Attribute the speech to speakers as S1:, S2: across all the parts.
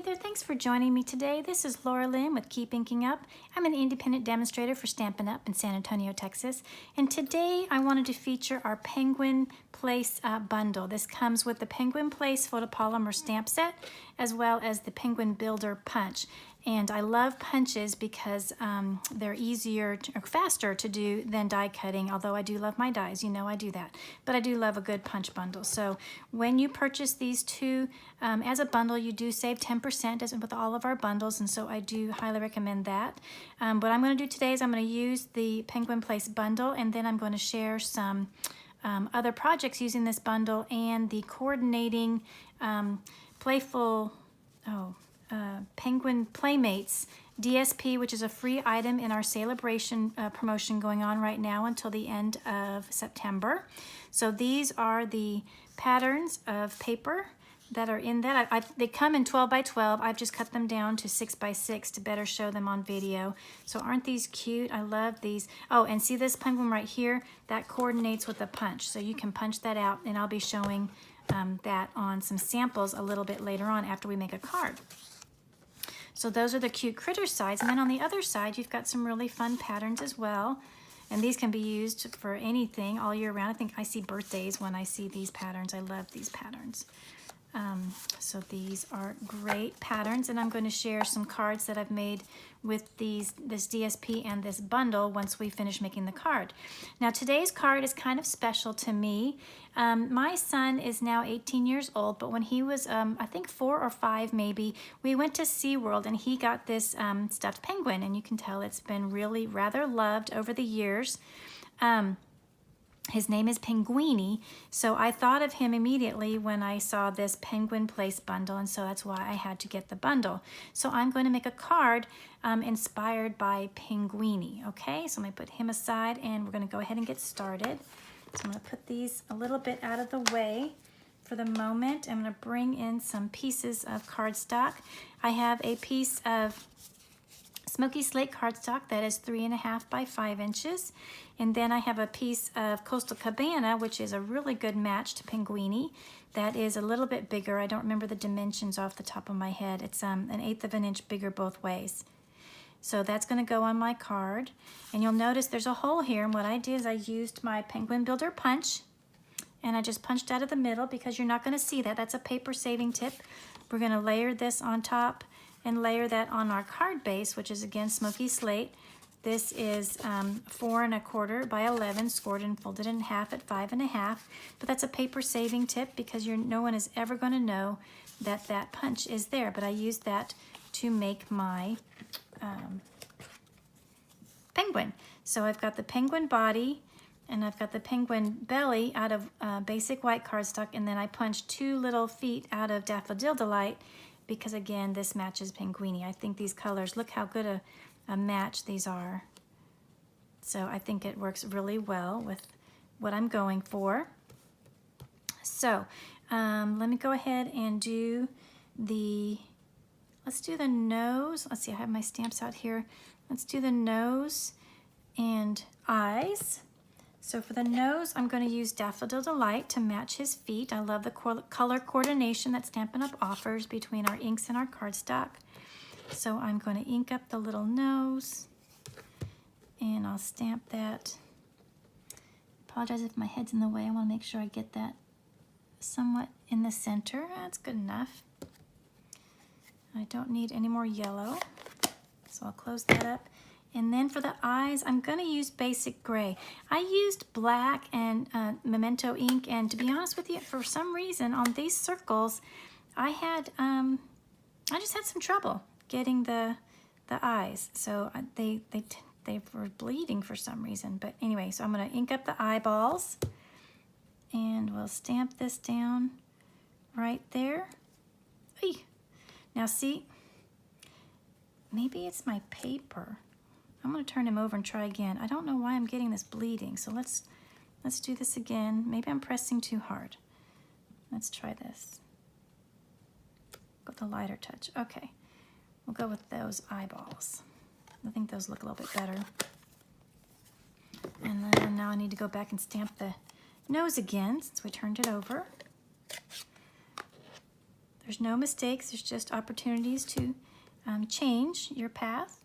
S1: there, thanks for joining me today. This is Laura Lynn with Keep Inking Up. I'm an independent demonstrator for Stampin' Up! In San Antonio, Texas. And today I wanted to feature our Penguin Place bundle. This comes with the Penguin Place photopolymer stamp set as well as the Penguin Builder punch. And I love punches because they're easier or faster to do than die cutting, although I do love my dies, you know I do that. But I do love a good punch bundle. So when you purchase these two as a bundle, you do save 10% as with all of our bundles, and so I do highly recommend that. What I'm going to do today is I'm going to use the Penguin Place bundle, and then I'm going to share some other projects using this bundle and the coordinating playful, Penguin Playmates DSP, which is a free item in our celebration promotion going on right now until the end of September. So these are the patterns of paper that are in that. They come in 12 by 12. I've just cut them down to 6 by 6 to better show them on video. So aren't these cute? I love these. Oh, and see this penguin right here? That coordinates with the punch. So you can punch that out, and I'll be showing that on some samples a little bit later on after we make a card. So those are the cute critter sides. And then on the other side, you've got some really fun patterns as well. And these can be used for anything all year round. I think I see birthdays when I see these patterns. I love these patterns. So these are great patterns, and I'm going to share some cards that I've made with this DSP and this bundle once we finish making the card. Now today's card is kind of special to me. My son is now 18 years old, but when he was I think 4 or 5 maybe, we went to SeaWorld and he got this stuffed penguin, and you can tell it's been really rather loved over the years. His name is Penguini, so I thought of him immediately when I saw this Penguin Place bundle, and so that's why I had to get the bundle. So I'm going to make a card inspired by Penguini, okay? So I'm going to put him aside, and we're going to go ahead and get started. So I'm going to put these a little bit out of the way for the moment. I'm going to bring in some pieces of cardstock. I have a piece of Smoky Slate cardstock that is 3.5 by 5 inches. And then I have a piece of Coastal Cabana, which is a really good match to Penguini. That is a little bit bigger. I don't remember the dimensions off the top of my head. It's 1/8 of an inch bigger both ways. So that's going to go on my card. And you'll notice there's a hole here. And what I did is I used my Penguin Builder punch. And I just punched out of the middle because you're not going to see that. That's a paper saving tip. We're going to layer this on top and layer that on our card base, which is again Smoky Slate. This is 4 1/4 by 11, scored and folded in half at 5 1/2. But that's a paper saving tip because no one is ever going to know that that punch is there. But I used that to make my penguin. So I've got the penguin body and I've got the penguin belly out of basic white cardstock, and then I punched 2 little feet out of Daffodil Delight because again, this matches Penguini. I think these colors, look how good a match these are. So I think it works really well with what I'm going for. So let me go ahead and do let's do the nose. Let's see, I have my stamps out here. Let's do the nose and eyes. So for the nose, I'm going to use Daffodil Delight to match his feet. I love the color coordination that Stampin' Up! Offers between our inks and our cardstock. So I'm going to ink up the little nose, and I'll stamp that. Apologize if my head's in the way. I want to make sure I get that somewhat in the center. That's good enough. I don't need any more yellow, so I'll close that up. And then for the eyes, I'm going to use basic gray. I used black and Memento ink, and to be honest with you, for some reason on these circles, I just had some trouble getting the eyes. So they were bleeding for some reason. But anyway, so I'm going to ink up the eyeballs, and we'll stamp this down right there. Eey. Now see, maybe it's my paper. I'm going to turn him over and try again. I don't know why I'm getting this bleeding, so let's do this again. Maybe I'm pressing too hard. Let's try this. Got the lighter touch. Okay, we'll go with those eyeballs. I think those look a little bit better. And then now I need to go back and stamp the nose again since we turned it over. There's no mistakes, there's just opportunities to change your path.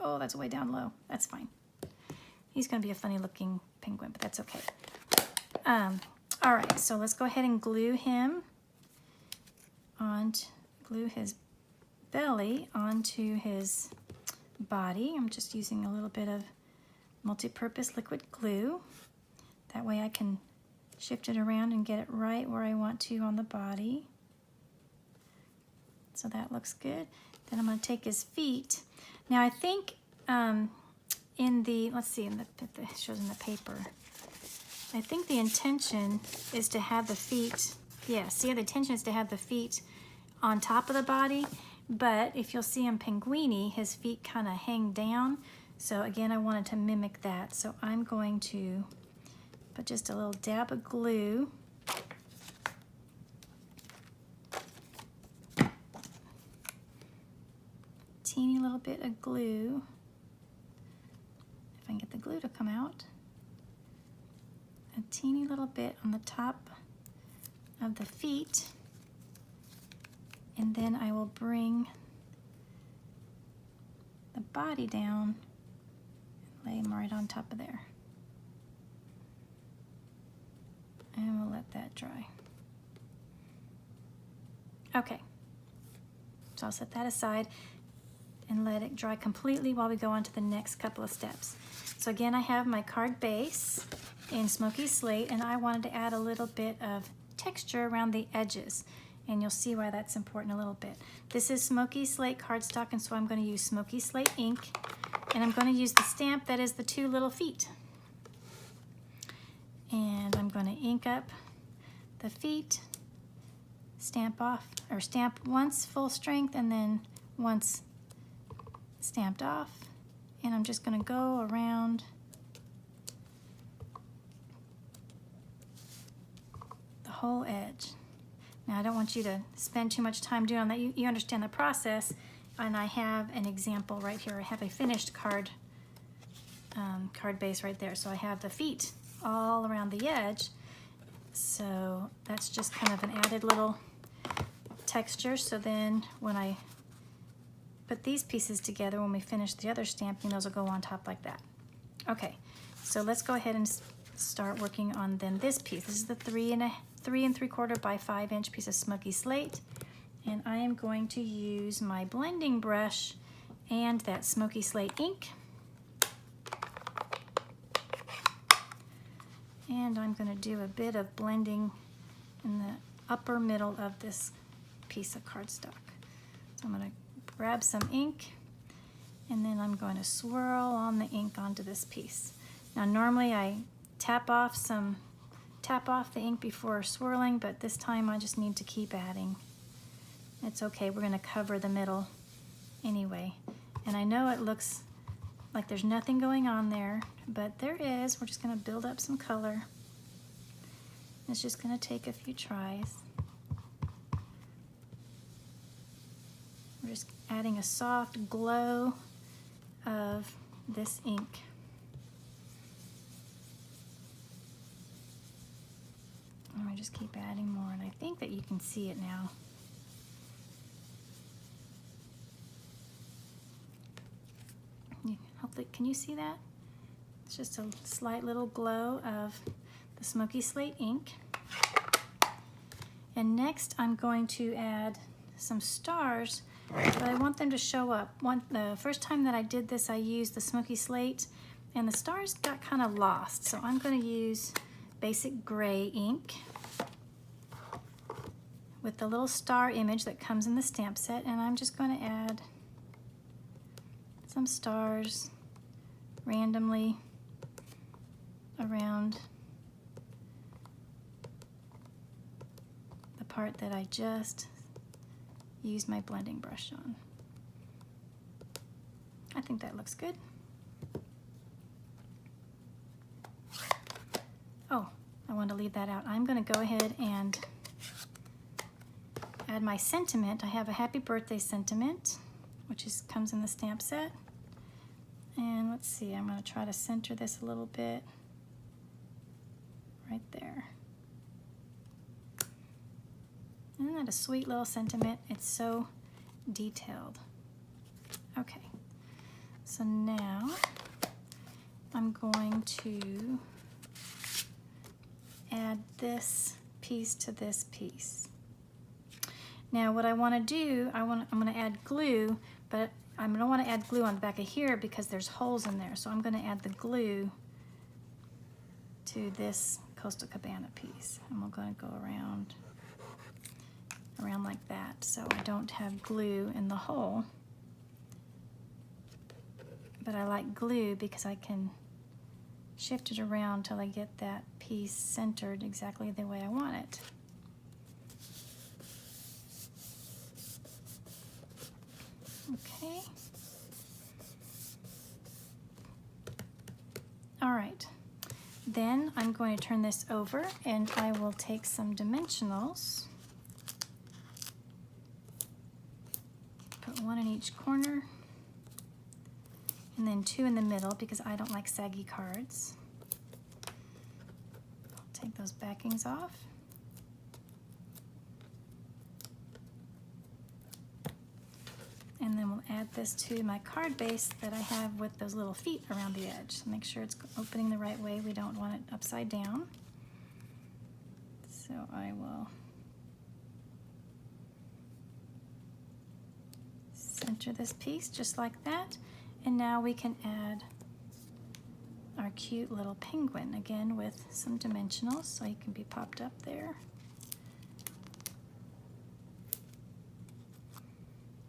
S1: Oh, that's way down low. That's fine. He's going to be a funny looking penguin, but that's okay. All right, so let's go ahead and glue him glue his belly onto his body. I'm just using a little bit of multi-purpose liquid glue. That way I can shift it around and get it right where I want to on the body. So that looks good. Then I'm going to take his feet. Now I think let's see, it shows in the paper. I think the intention is to have the feet, yeah, see, the intention is to have the feet on top of the body, but if you'll see in Pinguini, his feet kind of hang down. So again, I wanted to mimic that. So I'm going to put just a little dab of glue. Teeny little bit of glue. If I can get the glue to come out. A teeny little bit on the top of the feet. And then I will bring the body down and lay him right on top of there. And we'll let that dry. Okay, so I'll set that aside and let it dry completely while we go on to the next couple of steps. So again, I have my card base in Smoky Slate, and I wanted to add a little bit of texture around the edges, and you'll see why that's important a little bit. This is Smoky Slate cardstock, and so I'm going to use Smoky Slate ink, and I'm going to use the stamp that is the two little feet. And I'm going to ink up the feet, stamp once full strength, and then once stamped off. And I'm just going to go around the whole edge. Now, I don't want you to spend too much time doing that. You understand the process, and I have an example right here. I have a finished card base right there. So I have the feet all around the edge. So that's just kind of an added little texture. So then when I put these pieces together, when we finish the other stamping, those will go on top like that. Okay, so let's go ahead and start working on then this piece. This is the 3 3/4 by 5 inch piece of Smoky Slate, and I am going to use my blending brush and that Smoky Slate ink, and I'm going to do a bit of blending in the upper middle of this piece of cardstock. So I'm going to grab some ink, and then I'm going to swirl on the ink onto this piece. Now normally I tap off the ink before swirling, but this time I just need to keep adding. It's okay, we're going to cover the middle anyway. And I know it looks like there's nothing going on there, but there is. We're just going to build up some color. It's just going to take a few tries. We're just adding a soft glow of this ink. And I just keep adding more, and I think that you can see it now. Hopefully, can you see that? It's just a slight little glow of the Smoky Slate ink. And next I'm going to add some stars, but I want them to show up. The first time that I did this, I used the Smoky Slate, and the stars got kind of lost. So I'm going to use basic gray ink with the little star image that comes in the stamp set, and I'm just going to add some stars randomly around the part that I just used my blending brush on. I think that looks good. Oh, I wanted to leave that out. I'm going to go ahead and add my sentiment. I have a happy birthday sentiment, which comes in the stamp set. And let's see, I'm going to try to center this a little bit right there. Isn't that a sweet little sentiment? It's so detailed. Okay, so now I'm going to add this piece to this piece. Now what I want to do, I'm going to add glue, but I don't want to add glue on the back of here because there's holes in there. So I'm going to add the glue to this Coastal Cabana piece. And we're going to go around like that, so I don't have glue in the hole. But I like glue because I can shift it around till I get that piece centered exactly the way I want it. Okay. All right. Then I'm going to turn this over and I will take some dimensionals. Put one in each corner. And then two in the middle because I don't like saggy cards. I'll take those backings off. And then we'll add this to my card base that I have with those little feet around the edge. So make sure it's opening the right way. We don't want it upside down. So I will center this piece just like that. And now we can add our cute little penguin, again with some dimensionals so he can be popped up there.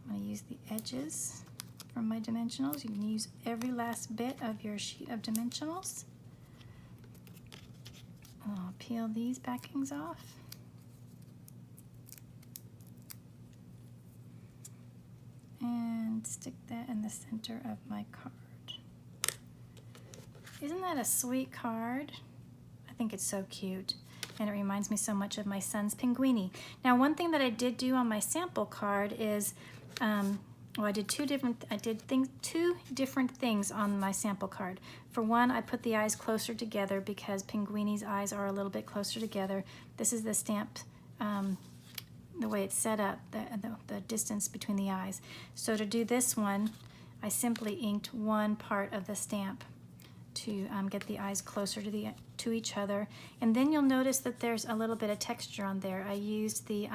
S1: I'm going to use the edges from my dimensionals. You can use every last bit of your sheet of dimensionals. I'll peel these backings off. And stick that in the center of my card. Isn't that a sweet card? I think it's so cute. And it reminds me so much of my son's Pinguini. Now, one thing that I did do on my sample card is, I did two different things on my sample card. For one, I put the eyes closer together because Pinguini's eyes are a little bit closer together. This is the stamp, the way it's set up, the distance between the eyes. So to do this one, I simply inked one part of the stamp to get the eyes closer to each other. And then you'll notice that there's a little bit of texture on there. I used the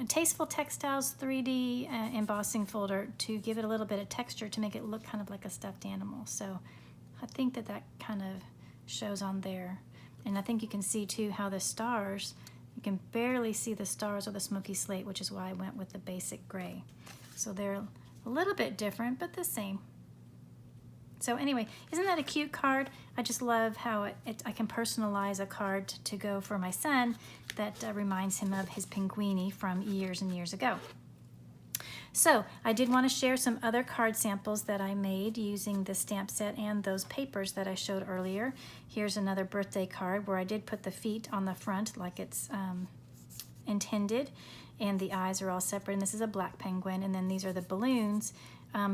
S1: Tasteful Textiles 3D embossing folder to give it a little bit of texture to make it look kind of like a stuffed animal. So I think that kind of shows on there. And I think you can see too how the stars, you can barely see the stars of the smoky slate, which is why I went with the basic gray. So they're a little bit different, but the same. So anyway, isn't that a cute card? I just love how I can personalize a card to go for my son that reminds him of his Pinguini from years and years ago. So I did want to share some other card samples that I made using the stamp set and those papers that I showed earlier. Here's another birthday card where I did put the feet on the front like it's intended, and the eyes are all separate, and this is a black penguin, and then these are the balloons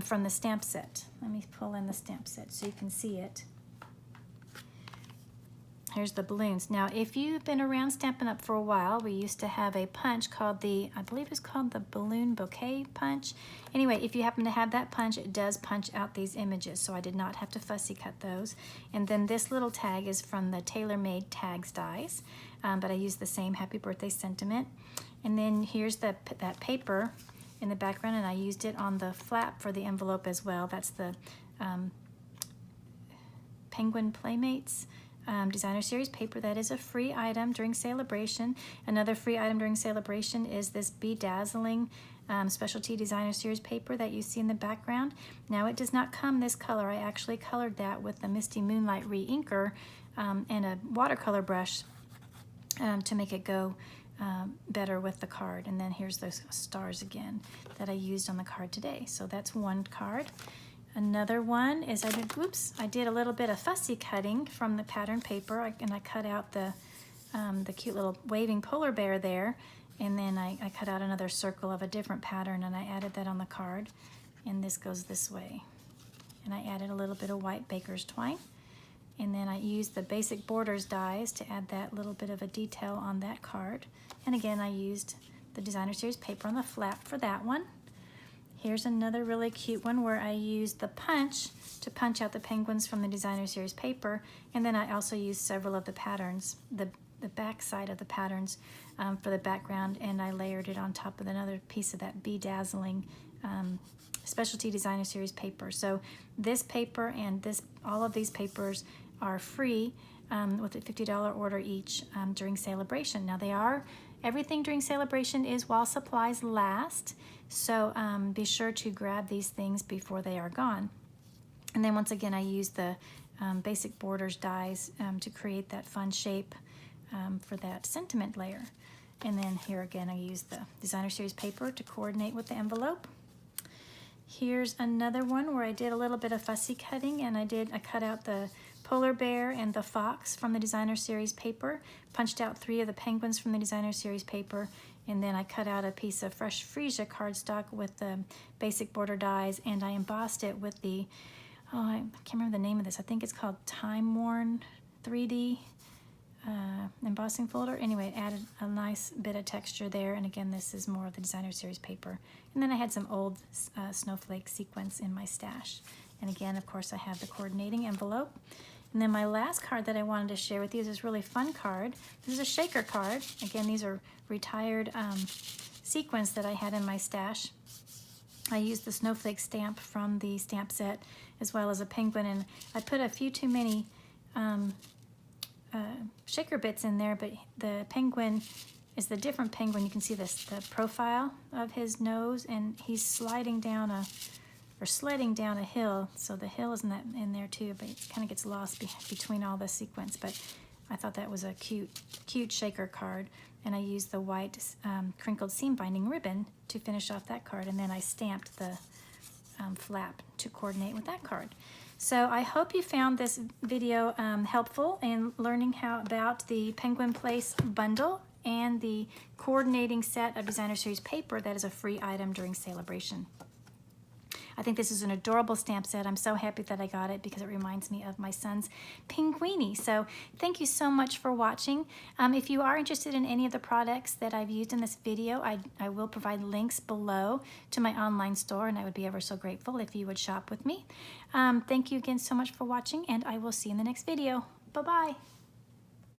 S1: from the stamp set. Let me pull in the stamp set so you can see it. Here's the balloons. Now, if you've been around Stampin' Up! For a while, we used to have a punch called I believe it's called the Balloon Bouquet Punch. Anyway, if you happen to have that punch, it does punch out these images, so I did not have to fussy cut those. And then this little tag is from the Tailor-Made Tags dies, but I used the same Happy Birthday sentiment. And then here's that paper in the background, and I used it on the flap for the envelope as well. That's the Penguin Playmates Designer Series paper. That is a free item during Celebration. Another free item during Celebration is this Bedazzling Specialty Designer Series paper that you see in the background. Now, it does not come this color. I actually colored that with the Misty Moonlight Re-Inker and a watercolor brush to make it go better with the card. And then here's those stars again that I used on the card today. So that's one card. Another one is I did a little bit of fussy cutting from the pattern paper, and I cut out the cute little waving polar bear there, and then I cut out another circle of a different pattern, and I added that on the card, and this goes this way. And I added a little bit of white baker's twine. And then I used the basic borders dies to add that little bit of a detail on that card. And again, I used the Designer Series paper on the flap for that one. Here's another really cute one where I used the punch to punch out the penguins from the Designer Series paper. And then I also used several of the patterns, the back side of the patterns for the background, and I layered it on top of another piece of that Bedazzling Specialty Designer Series paper. So this paper and all of these papers are free with a $50 order each during Celebration. Now everything during Celebration is while supplies last, so be sure to grab these things before they are gone. And then once again, I used the basic borders dies to create that fun shape for that sentiment layer. And then here again, I used the Designer Series paper to coordinate with the envelope. Here's another one where I did a little bit of fussy cutting, and I cut out the polar bear and the fox from the Designer Series paper, punched out 3 of the penguins from the Designer Series paper, and then I cut out a piece of fresh freesia cardstock with the basic border dies, and I embossed it with the, I can't remember the name of this, I think it's called Time Worn 3D embossing folder. Anyway, it added a nice bit of texture there, and again, this is more of the Designer Series paper. And then I had some old snowflake sequins in my stash. And again, of course, I have the coordinating envelope. And then my last card that I wanted to share with you is this really fun card. This is a shaker card. Again, these are retired sequins that I had in my stash. I used the snowflake stamp from the stamp set as well as a penguin, and I put a few too many shaker bits in there, but the penguin is the different penguin. You can see the profile of his nose, and he's sliding down sledding down a hill, so the hill isn't in there too, but it kind of gets lost between all the sequence. But I thought that was a cute shaker card, and I used the white crinkled seam binding ribbon to finish off that card, and then I stamped the flap to coordinate with that card. So I hope you found this video helpful in learning about the Penguin Place bundle and the coordinating set of Designer Series paper that is a free item during Celebration. I think this is an adorable stamp set. I'm so happy that I got it because it reminds me of my son's Pinguini. So thank you so much for watching. If you are interested in any of the products that I've used in this video, I will provide links below to my online store, and I would be ever so grateful if you would shop with me. Thank you again so much for watching, and I will see you in the next video. Bye-bye.